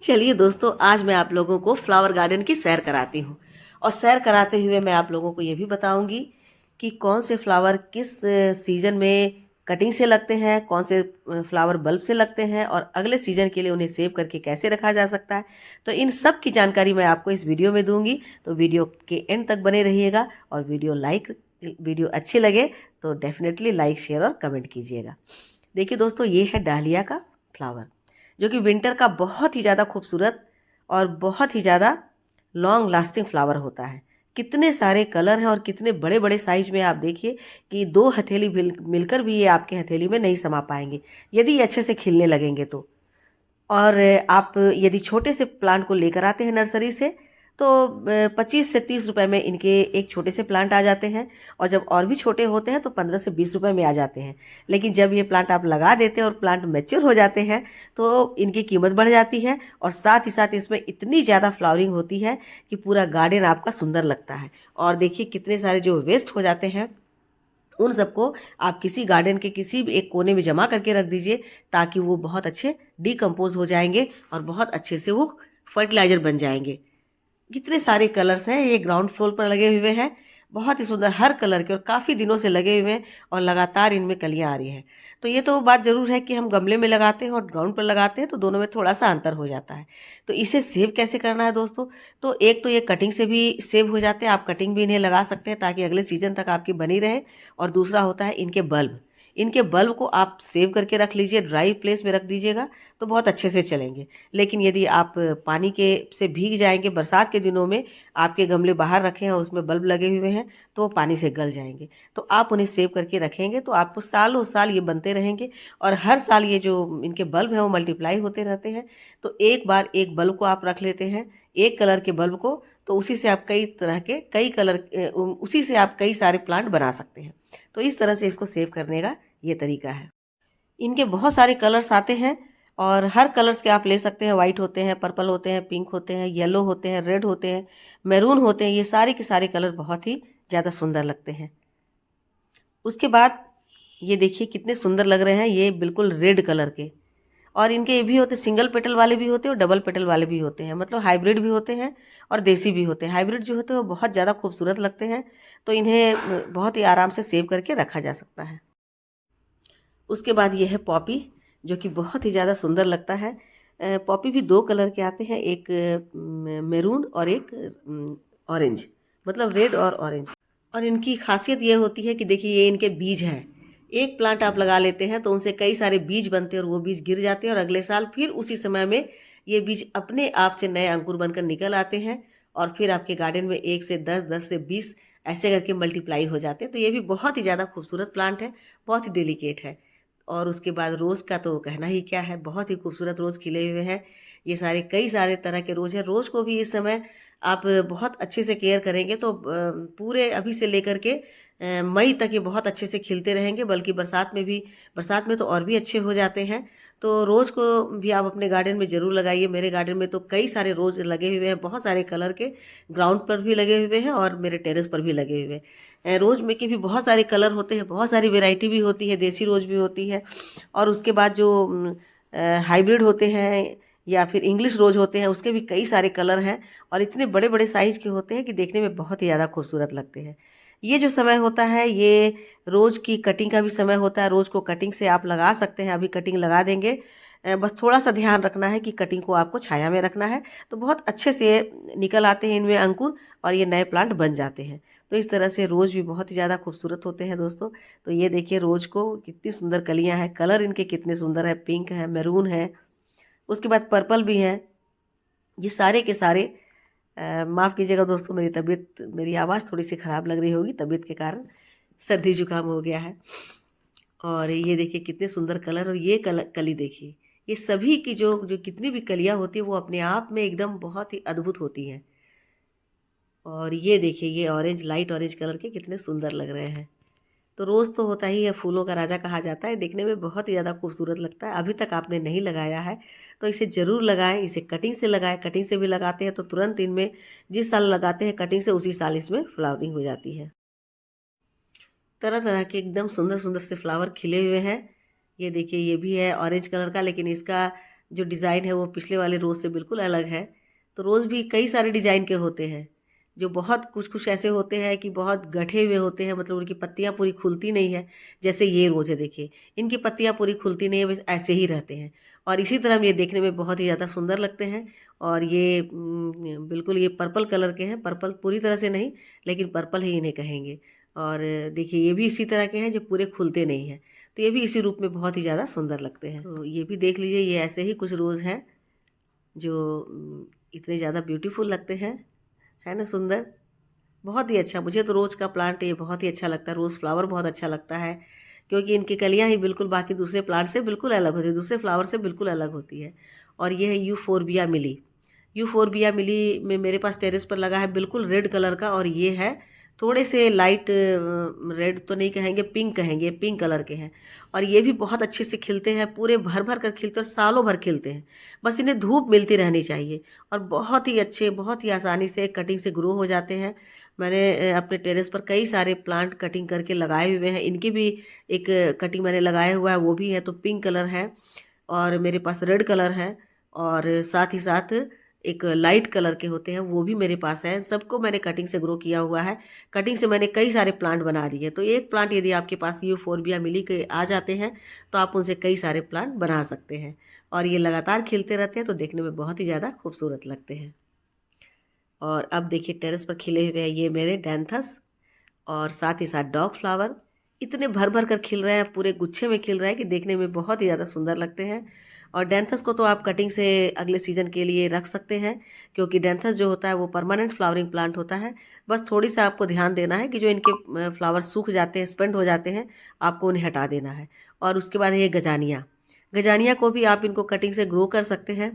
चलिए दोस्तों, आज मैं आप लोगों को फ्लावर गार्डन की सैर कराती हूँ। और सैर कराते हुए मैं आप लोगों को ये भी बताऊंगी कि कौन से फ्लावर किस सीजन में कटिंग से लगते हैं, कौन से फ्लावर बल्ब से लगते हैं और अगले सीजन के लिए उन्हें सेव करके कैसे रखा जा सकता है। तो इन सब की जानकारी मैं आपको इस वीडियो में दूंगी। तो वीडियो के एंड तक बने रहिएगा और वीडियो अच्छी लगे तो डेफिनेटली लाइक, शेयर और कमेंट कीजिएगा। देखिए दोस्तों, ये है डालिया का फ्लावर, जो कि विंटर का बहुत ही ज़्यादा खूबसूरत और बहुत ही ज़्यादा लॉन्ग लास्टिंग फ्लावर होता है। कितने सारे कलर हैं और कितने बड़े बड़े साइज में। आप देखिए कि दो हथेली मिलकर भी ये आपके हथेली में नहीं समा पाएंगे यदि ये अच्छे से खिलने लगेंगे तो। और आप यदि छोटे से प्लांट को लेकर आते हैं नर्सरी से तो 25 से 30 रुपए में इनके एक छोटे से प्लांट आ जाते हैं। और जब और भी छोटे होते हैं तो 15 से 20 रुपए में आ जाते हैं। लेकिन जब ये प्लांट आप लगा देते हैं और प्लांट मैच्योर हो जाते हैं तो इनकी कीमत बढ़ जाती है। और साथ ही साथ इसमें इतनी ज़्यादा फ्लावरिंग होती है कि पूरा गार्डन आपका सुंदर लगता है। और देखिए कितने सारे जो वेस्ट हो जाते हैं उन सबको आप किसी गार्डन के किसी भी एक कोने में जमा करके रख दीजिए, ताकि वो बहुत अच्छे डिकम्पोज हो जाएंगे और बहुत अच्छे से वो फर्टिलाइजर बन जाएंगे। कितने सारे कलर्स हैं, ये ग्राउंड फ्लोर पर लगे हुए हैं, बहुत ही सुंदर हर कलर के और काफ़ी दिनों से लगे हुए हैं और लगातार इनमें कलियां आ रही हैं। तो ये तो बात ज़रूर है कि हम गमले में लगाते हैं और ग्राउंड पर लगाते हैं तो दोनों में थोड़ा सा अंतर हो जाता है। तो इसे सेव कैसे करना है दोस्तों? तो एक तो ये कटिंग से भी सेव हो जाते हैं, आप कटिंग भी इन्हें लगा सकते हैं ताकि अगले सीजन तक आपकी बनी रहे। और दूसरा होता है इनके बल्ब को आप सेव करके रख लीजिए, ड्राई प्लेस में रख दीजिएगा तो बहुत अच्छे से चलेंगे। लेकिन यदि आप पानी के से भीग जाएंगे, बरसात के दिनों में आपके गमले बाहर रखे हैं और उसमें बल्ब लगे हुए हैं तो वो पानी से गल जाएंगे। तो आप उन्हें सेव करके रखेंगे तो आपको सालों साल ये बनते रहेंगे। और हर साल ये जो इनके बल्ब हैं वो मल्टीप्लाई होते रहते हैं। तो एक बार एक बल्ब को आप रख लेते हैं, एक कलर के बल्ब को, तो उसी से आप कई तरह के कई कलर उसी से आप कई सारे प्लांट बना सकते हैं। तो इस तरह से इसको सेव करने का ये तरीका है। इनके बहुत सारे कलर्स आते हैं और हर कलर्स के आप ले सकते हैं। वाइट होते हैं, पर्पल होते हैं, पिंक होते हैं, येलो होते हैं, रेड होते हैं, मैरून होते हैं। ये सारे के सारे कलर बहुत ही ज़्यादा सुंदर लगते हैं। उसके बाद ये देखिए कितने सुंदर लग रहे हैं, ये बिल्कुल रेड कलर के। और इनके ये भी होते, सिंगल पेटल वाले भी होते हैं और डबल पेटल वाले भी होते हैं, मतलब हाइब्रिड भी होते हैं और देसी भी होते हैं। हाइब्रिड जो होते हैं वो बहुत ज़्यादा खूबसूरत लगते हैं। तो इन्हें बहुत ही आराम से सेव करके रखा जा सकता है। उसके बाद ये है पॉपी, जो कि बहुत ही ज़्यादा सुंदर लगता है। पॉपी भी दो कलर के आते हैं, एक मैरून और एक ऑरेंज, मतलब रेड और ऑरेंज। और इनकी खासियत ये होती है कि देखिए ये इनके बीज हैं। एक प्लांट आप लगा लेते हैं तो उनसे कई सारे बीज बनते हैं और वो बीज गिर जाते हैं और अगले साल फिर उसी समय में ये बीज अपने आप से नए अंकुर बनकर निकल आते हैं। और फिर आपके गार्डन में 1 से 10, 10 से 20 ऐसे करके मल्टीप्लाई हो जाते हैं। तो ये भी बहुत ही ज़्यादा खूबसूरत प्लांट है, बहुत ही डेलिकेट है। और उसके बाद रोज़ का तो कहना ही क्या है, बहुत ही खूबसूरत रोज़ खिले हुए हैं। ये सारे कई सारे तरह के रोज़ हैं। रोज़ को भी इस समय आप बहुत अच्छे से केयर करेंगे तो पूरे अभी से लेकर के मई तक ये बहुत अच्छे से खिलते रहेंगे। बल्कि बरसात में तो और भी अच्छे हो जाते हैं। तो रोज़ को भी आप अपने गार्डन में ज़रूर लगाइए। मेरे गार्डन में तो कई सारे रोज़ लगे हुए हैं, बहुत सारे कलर के, ग्राउंड पर भी लगे हुए हैं और मेरे टेरेस पर भी लगे हुए हैं। रोज़ में के भी बहुत सारे कलर होते हैं, बहुत सारी वेराइटी भी होती है, देसी रोज़ भी होती है। और उसके बाद जो हाइब्रिड होते हैं या फिर इंग्लिश रोज होते हैं, उसके भी कई सारे कलर हैं और इतने बड़े बड़े साइज के होते हैं कि देखने में बहुत ही ज़्यादा खूबसूरत लगते हैं। ये जो समय होता है ये रोज़ की कटिंग का भी समय होता है। रोज़ को कटिंग से आप लगा सकते हैं, अभी कटिंग लगा देंगे। बस थोड़ा सा ध्यान रखना है कि कटिंग को आपको छाया में रखना है तो बहुत अच्छे से निकल आते हैं इनमें अंकुर और ये नए प्लांट बन जाते हैं। तो इस तरह से रोज़ भी बहुत ही ज़्यादा खूबसूरत होते हैं दोस्तों। तो ये देखिए रोज़ को कितनी सुंदर कलियां हैं, कलर इनके कितने सुंदर है, पिंक है, मैरून है, उसके बाद पर्पल भी है। ये सारे के सारे माफ़ कीजिएगा दोस्तों, मेरी आवाज़ थोड़ी सी ख़राब लग रही होगी, तबीयत के कारण सर्दी जुकाम हो गया है। और ये देखिए कितने सुंदर कलर, और ये कली देखिए, ये सभी की जो जो कितनी भी कलियां होती है वो अपने आप में एकदम बहुत ही अद्भुत होती हैं। और ये देखिए ये ऑरेंज, लाइट ऑरेंज कलर के कितने सुंदर लग रहे हैं। तो रोज़ तो होता ही है, फूलों का राजा कहा जाता है, देखने में बहुत ही ज़्यादा खूबसूरत लगता है। अभी तक आपने नहीं लगाया है तो इसे ज़रूर लगाएं। इसे कटिंग से लगाएं, कटिंग से भी लगाते हैं तो तुरंत इनमें, जिस साल लगाते हैं कटिंग से उसी साल इसमें फ्लावरिंग हो जाती है। तरह तरह के एकदम सुंदर सुंदर से फ्लावर खिले हुए हैं। ये देखिए ये भी है ऑरेंज कलर का, लेकिन इसका जो डिज़ाइन है वो पिछले वाले रोज़ से बिल्कुल अलग है। तो रोज़ भी कई सारे डिज़ाइन के होते हैं, जो बहुत कुछ कुछ ऐसे होते हैं कि बहुत गठे हुए होते हैं, मतलब उनकी पत्तियाँ पूरी खुलती नहीं है। जैसे ये रोज़ है देखिए, इनकी पत्तियाँ पूरी खुलती नहीं है, बस ऐसे ही रहते हैं। और इसी तरह ये देखने में बहुत ही ज़्यादा सुंदर लगते हैं। और ये बिल्कुल ये पर्पल कलर के हैं, पर्पल पूरी तरह से नहीं, लेकिन पर्पल ही इन्हें कहेंगे। और देखिए ये भी इसी तरह के हैं जो पूरे खुलते नहीं हैं, तो ये भी इसी रूप में बहुत ही ज़्यादा सुंदर लगते हैं। तो ये भी देख लीजिए, ये ऐसे ही कुछ रोज़ हैं जो इतने ज़्यादा ब्यूटीफुल लगते हैं, है ना सुंदर। बहुत ही अच्छा, मुझे तो रोज़ का प्लांट ये बहुत ही अच्छा लगता है, रोज़ फ्लावर बहुत अच्छा लगता है, क्योंकि इनकी कलियाँ ही बिल्कुल बाकी दूसरे प्लांट से बिल्कुल अलग होती है, दूसरे फ्लावर से बिल्कुल अलग होती है। और ये है यूफोरबिया मिली। यूफोरबिया मिली में मेरे पास टेरेस पर लगा है बिल्कुल रेड कलर का, और ये है थोड़े से लाइट रेड तो नहीं कहेंगे, पिंक कहेंगे, पिंक कलर के हैं। और ये भी बहुत अच्छे से खिलते हैं, पूरे भर भर कर खिलते हैं और सालों भर खिलते हैं। बस इन्हें धूप मिलती रहनी चाहिए, और बहुत ही अच्छे, बहुत ही आसानी से कटिंग से ग्रो हो जाते हैं। मैंने अपने टेरेस पर कई सारे प्लांट कटिंग करके लगाए हुए हैं। इनकी भी एक कटिंग मैंने लगाया हुआ है, वो भी है, तो पिंक कलर है, और मेरे पास रेड कलर है, और साथ ही साथ एक लाइट कलर के होते हैं, वो भी मेरे पास है। सबको मैंने कटिंग से ग्रो किया हुआ है। कटिंग से मैंने कई सारे प्लांट बना दिए। तो एक प्लांट यदि आपके पास यूफोरबिया मिली के आ जाते हैं, तो आप उनसे कई सारे प्लांट बना सकते हैं, और ये लगातार खिलते रहते हैं, तो देखने में बहुत ही ज़्यादा खूबसूरत लगते हैं। और अब देखिए टेरेस पर खिले हुए हैं ये मेरे डैंथस, और साथ ही साथ डॉग फ्लावर। इतने भर भर कर खिल रहे हैं, पूरे गुच्छे में खिल रहे हैं कि देखने में बहुत ही ज़्यादा सुंदर लगते हैं। और डैंथस को तो आप कटिंग से अगले सीजन के लिए रख सकते हैं, क्योंकि डैंथस जो होता है वो परमानेंट फ्लावरिंग प्लांट होता है। बस थोड़ी सा आपको ध्यान देना है कि जो इनके फ्लावर सूख जाते हैं, स्पेंड हो जाते हैं, आपको उन्हें हटा देना है। और उसके बाद है ये गजानिया। गजानिया को भी आप इनको कटिंग से ग्रो कर सकते हैं।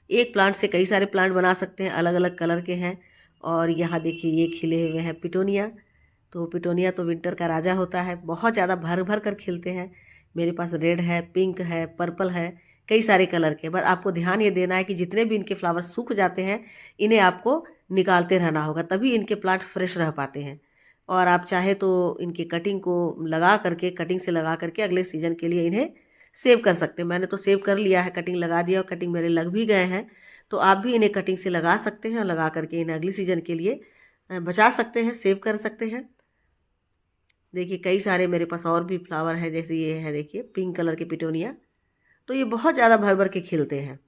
एक प्लांट से कई सारे प्लांट बना सकते हैं, अलग अलग कलर के हैं। और यहाँ देखिए ये खिले हुए हैं पिटोनिया। तो पिटोनिया तो विंटर का राजा होता है, बहुत ज़्यादा भर भर कर खिलते हैं। मेरे पास रेड है, पिंक है, पर्पल है, कई सारे कलर के। बस आपको ध्यान ये देना है कि जितने भी इनके फ्लावर सूख जाते हैं, इन्हें आपको निकालते रहना होगा, तभी इनके प्लांट फ्रेश रह पाते हैं। और आप चाहे तो इनकी कटिंग को लगा करके, कटिंग से लगा करके अगले सीजन के लिए इन्हें सेव कर सकते हैं। मैंने तो सेव कर लिया है, कटिंग लगा दिया, और कटिंग मेरे लग भी गए हैं। तो आप भी इन्हें कटिंग से लगा सकते हैं, और लगा करके इन्हें अगली सीजन के लिए बचा सकते हैं, सेव कर सकते हैं। देखिए कई सारे मेरे पास और भी फ्लावर है, जैसे ये है देखिए पिंक कलर के पिटोनिया। तो ये बहुत ज़्यादा भर भर के खिलते हैं।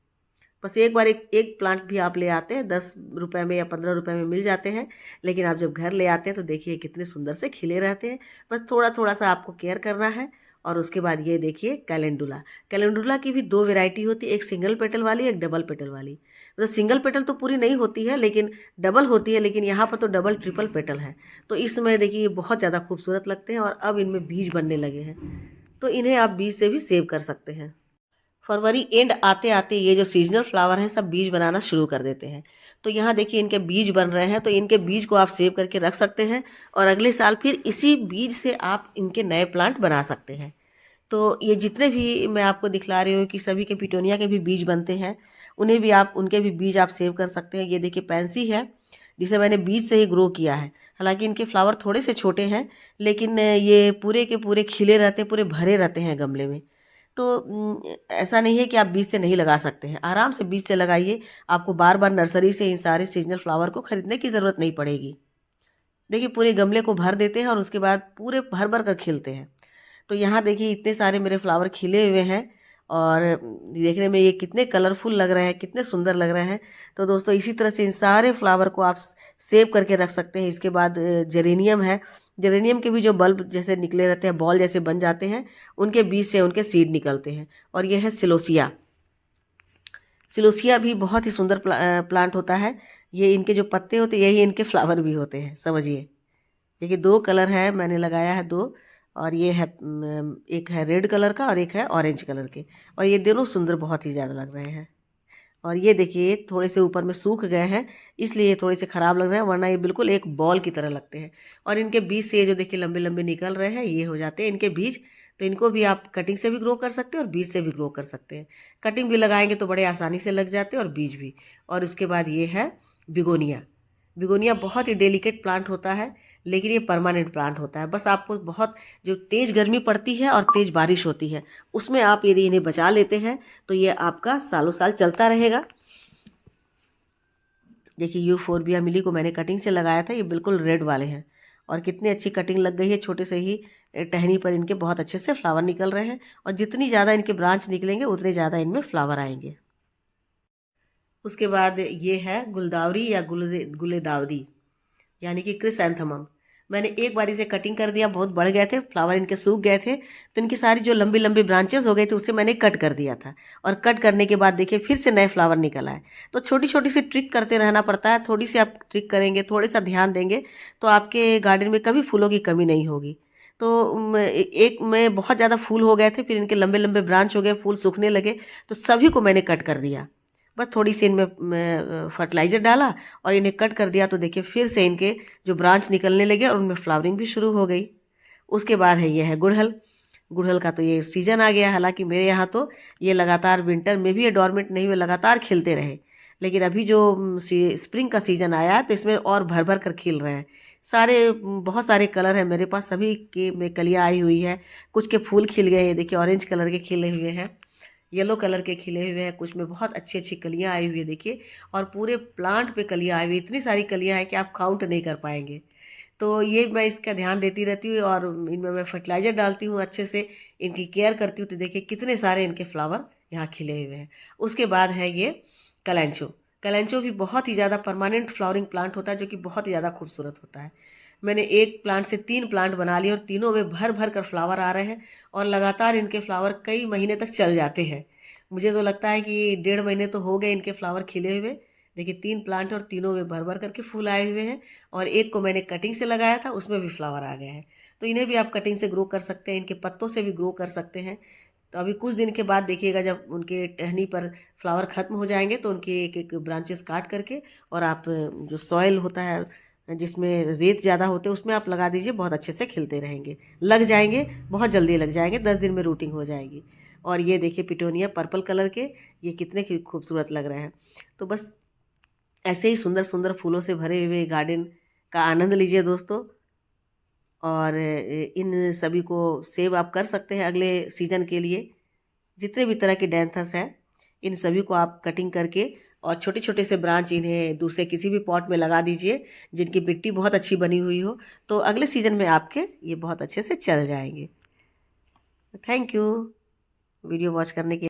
बस एक बार एक प्लांट भी आप ले आते हैं, 10 रुपए में या 15 रुपए में मिल जाते हैं। लेकिन आप जब घर ले आते हैं तो देखिए कितने सुंदर से खिले रहते हैं। बस थोड़ा थोड़ा सा आपको केयर करना है। और उसके बाद ये देखिए कैलेंडुला। कैलेंडुला की भी दो वैरायटी होती है, एक सिंगल पेटल वाली, एक डबल पेटल वाली। मतलब सिंगल पेटल तो पूरी नहीं होती है, लेकिन डबल होती है। लेकिन यहाँ पर तो डबल ट्रिपल पेटल है। तो इसमें देखिए ये बहुत ज़्यादा खूबसूरत लगते हैं, और अब इनमें बीज बनने लगे हैं, तो इन्हें आप बीज से भी सेव कर सकते हैं। फरवरी एंड आते आते ये जो सीजनल फ्लावर हैं सब बीज बनाना शुरू कर देते हैं। तो यहाँ देखिए इनके बीज बन रहे हैं, तो इनके बीज को आप सेव करके रख सकते हैं, और अगले साल फिर इसी बीज से आप इनके नए प्लांट बना सकते हैं। तो ये जितने भी मैं आपको दिखला रही हूँ कि सभी के पिटोनिया के भी बीज बनते हैं, उन्हें भी आप, उनके भी बीज आप सेव कर सकते हैं। ये देखिए पैंसी है, जिसे मैंने बीज से ही ग्रो किया है। हालांकि इनके फ्लावर थोड़े से छोटे हैं, लेकिन ये पूरे के पूरे खिले रहते हैं, पूरे भरे रहते हैं गमले में। तो ऐसा नहीं है कि आप बीज से नहीं लगा सकते हैं, आराम से बीज से लगाइए। आपको बार बार नर्सरी से इन सारे सीजनल फ्लावर को खरीदने की ज़रूरत नहीं पड़ेगी। देखिए पूरे गमले को भर देते हैं, और उसके बाद पूरे भर भर कर खिलते हैं। तो यहाँ देखिए इतने सारे मेरे फ्लावर खिले हुए हैं, और देखने में ये कितने कलरफुल लग रहे हैं, कितने सुंदर लग रहे हैं। तो दोस्तों इसी तरह से इन सारे फ्लावर को आप सेव करके रख सकते हैं। इसके बाद जेरेनियम है। जेरेनियम के भी जो बल्ब जैसे निकले रहते हैं, बॉल जैसे बन जाते हैं, उनके बीज से उनके सीड निकलते हैं। और ये है सिलोसिया। सिलोसिया भी बहुत ही सुंदर प्लांट होता है। ये इनके जो पत्ते होते हैं, यही इनके फ्लावर भी होते हैं, समझिए। देखिए दो कलर है, मैंने लगाया है दो। और ये है एक है रेड कलर का, और एक है ऑरेंज कलर के। और ये दोनों सुंदर बहुत ही ज़्यादा लग रहे हैं। और ये देखिए थोड़े से ऊपर में सूख गए हैं, इसलिए ये थोड़े से ख़राब लग रहे हैं, वरना ये बिल्कुल एक बॉल की तरह लगते हैं। और इनके बीज से ये जो देखिए लंबे लंबे निकल रहे हैं, ये हो जाते हैं इनके बीज। तो इनको भी आप कटिंग से भी ग्रो कर सकते हैं, और बीज से भी ग्रो कर सकते हैं। कटिंग भी लगाएंगे तो बड़े आसानी से लग जाते हैं, और बीज भी। और उसके बाद ये है बिगोनिया। बिगोनिया बहुत ही डेलिकेट प्लांट होता है। लेकिन ये परमानेंट प्लांट होता है। बस आपको बहुत जो तेज़ गर्मी पड़ती है और तेज़ बारिश होती है, उसमें आप यदि इन्हें बचा लेते हैं तो ये आपका सालों साल चलता रहेगा। देखिए यूफोरबिया मिली को मैंने कटिंग से लगाया था, ये बिल्कुल रेड वाले हैं और कितनी अच्छी कटिंग लग गई है। छोटे से ही टहनी पर इनके बहुत अच्छे से फ्लावर निकल रहे हैं और जितनी ज़्यादा इनके ब्रांच निकलेंगे उतने ज़्यादा इनमें फ्लावर आएंगे। उसके बाद ये है गुलदावरी या गुलेदावरी, यानी कि क्रिसैंथेमम। मैंने एक बार इसे कटिंग कर दिया, बहुत बढ़ गए थे, फ्लावर इनके सूख गए थे, तो इनकी सारी जो लंबी लंबी ब्रांचेस हो गई थी उसे मैंने कट कर दिया था। और कट करने के बाद देखिए फिर से नए फ्लावर निकल आए। तो छोटी छोटी सी ट्रिक करते रहना पड़ता है, थोड़ी सी आप ट्रिक करेंगे, थोड़े सा ध्यान देंगे तो आपके गार्डन में कभी फूलों की कमी नहीं होगी। तो एक में बहुत ज़्यादा फूल हो गए थे, फिर इनके लंबे लंबे ब्रांच हो गए, फूल सूखने लगे, तो सभी को मैंने कट कर दिया। बस थोड़ी सी इनमें फर्टिलाइज़र डाला और इन्हें कट कर दिया, तो देखिए फिर से इनके जो ब्रांच निकलने लगे और उनमें फ्लावरिंग भी शुरू हो गई। उसके बाद है ये है गुड़हल। गुड़हल का तो ये सीज़न आ गया, हालांकि मेरे यहाँ तो ये लगातार विंटर में भी ये डोरमेंट नहीं हुए, लगातार खिलते रहे। लेकिन अभी जो स्प्रिंग का सीज़न आया है तो इसमें और भर भर कर खिल रहे हैं सारे। बहुत सारे कलर हैं मेरे पास, सभी के में कलियाँ आई हुई है। कुछ के फूल खिल गए हैं, देखिए ऑरेंज कलर के खिले हुए हैं, येलो कलर के खिले हुए हैं, कुछ में बहुत अच्छी अच्छी कलियां आई हुई है देखिए। और पूरे प्लांट पे कलियां आई हुई, इतनी सारी कलियां हैं कि आप काउंट नहीं कर पाएंगे। तो ये मैं इसका ध्यान देती रहती हूँ और इनमें मैं फर्टिलाइज़र डालती हूँ, अच्छे से इनकी केयर करती हूँ। तो देखिए कितने सारे इनके फ्लावर यहाँ खिले हुए हैं। उसके बाद है ये कलेंचो। कलेंचो भी बहुत ही ज़्यादा परमानेंट फ्लावरिंग प्लांट होता है, जो कि बहुत ही ज़्यादा खूबसूरत होता है। मैंने एक प्लांट से 3 प्लांट बना लिए और तीनों में भर भर कर फ्लावर आ रहे हैं और लगातार इनके फ्लावर कई महीने तक चल जाते हैं। मुझे तो लगता है कि 1.5 महीने तो हो गए इनके फ्लावर खिले हुए। देखिए 3 प्लांट और तीनों में भर भर करके फूल आए हुए हैं और एक को मैंने कटिंग से लगाया था, उसमें भी फ्लावर आ गए हैं। तो इन्हें भी आप कटिंग से ग्रो कर सकते हैं, इनके पत्तों से भी ग्रो कर सकते हैं। तो अभी कुछ दिन के बाद देखिएगा जब उनके टहनी पर फ्लावर खत्म हो जाएंगे तो उनके एक एक ब्रांचेस काट करके और आप जो सॉइल होता है जिसमें रेत ज़्यादा होते हैं उसमें आप लगा दीजिए, बहुत अच्छे से खिलते रहेंगे, लग जाएंगे, बहुत जल्दी लग जाएंगे, 10 दिन में रूटिंग हो जाएगी। और ये देखिए पिटोनिया पर्पल कलर के, ये कितने खूबसूरत लग रहे हैं। तो बस ऐसे ही सुंदर सुंदर फूलों से भरे हुए गार्डन का आनंद लीजिए दोस्तों। और इन सभी को सेव आप कर सकते हैं अगले सीजन के लिए। जितने भी तरह के डैंथस हैं इन सभी को आप कटिंग करके और छोटे छोटे से ब्रांच इन्हें दूसरे किसी भी पॉट में लगा दीजिए जिनकी मिट्टी बहुत अच्छी बनी हुई हो, तो अगले सीजन में आपके ये बहुत अच्छे से चल जाएंगे। थैंक यू वीडियो वॉच करने के